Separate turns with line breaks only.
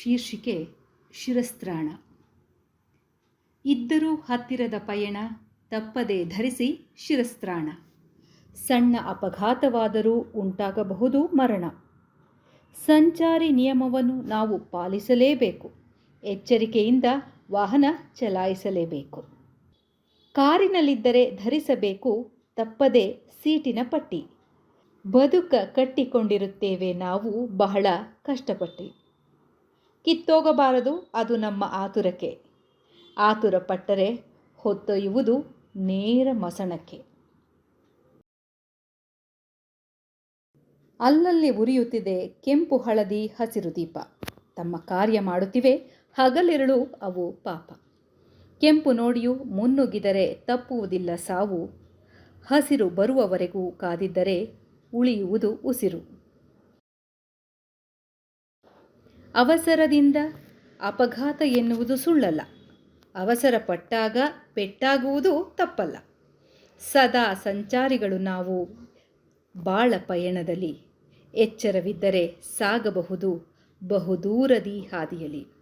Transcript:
ಶೀರ್ಷಿಕೆ ಶಿರಸ್ತ್ರಾಣ. ಇದ್ದರೂ ಹತ್ತಿರದ ಪಯಣ, ತಪ್ಪದೆ ಧರಿಸಿ ಶಿರಸ್ತ್ರಾಣ. ಸಣ್ಣ ಅಪಘಾತವಾದರೂ ಉಂಟಾಗಬಹುದು ಮರಣ. ಸಂಚಾರಿ ನಿಯಮವನ್ನು ನಾವು ಪಾಲಿಸಲೇಬೇಕು. ಎಚ್ಚರಿಕೆಯಿಂದ ವಾಹನ ಚಲಾಯಿಸಲೇಬೇಕು. ಕಾರಿನಲ್ಲಿದ್ದರೆ ಧರಿಸಬೇಕು ತಪ್ಪದೆ ಸೀಟಿನ ಪಟ್ಟಿ. ಬದುಕ ಕಟ್ಟಿಕೊಂಡಿರುತ್ತೇವೆ ನಾವು ಬಹಳ ಕಷ್ಟಪಟ್ಟು. ಕಿತ್ತೋಗಬಾರದು ಅದು ನಮ್ಮ ಆತುರಕ್ಕೆ. ಆತುರ ಪಟ್ಟರೆ ಹೊತ್ತೊಯ್ಯುವುದು ನೇರ ಮಸಣಕ್ಕೆ. ಅಲ್ಲಲ್ಲಿ ಉರಿಯುತ್ತಿದೆ ಕೆಂಪು ಹಳದಿ ಹಸಿರು ದೀಪ. ತಮ್ಮ ಕಾರ್ಯ ಮಾಡುತ್ತಿವೆ ಹಗಲಿರುಳು ಅವು ಪಾಪ. ಕೆಂಪು ನೋಡಿಯೂ ಮುನ್ನುಗ್ಗಿದರೆ ತಪ್ಪುವುದಿಲ್ಲ ಸಾವು. ಹಸಿರು ಬರುವವರೆಗೂ ಕಾದಿದ್ದರೆ ಉಳಿಯುವುದು ಉಸಿರು. ಅವಸರದಿಂದ ಅಪಘಾತ ಎನ್ನುವುದು ಸುಳ್ಳಲ್ಲ. ಅವಸರ ಪಟ್ಟಾಗ ಪೆಟ್ಟಾಗುವುದು ತಪ್ಪಲ್ಲ. ಸದಾ ಸಂಚಾರಿಗಳು ನಾವು ಬಾಳ ಪಯಣದಲ್ಲಿ. ಎಚ್ಚರವಿದ್ದರೆ ಸಾಗಬಹುದು ಬಹುದೂರದಿ ಹಾದಿಯಲ್ಲಿ.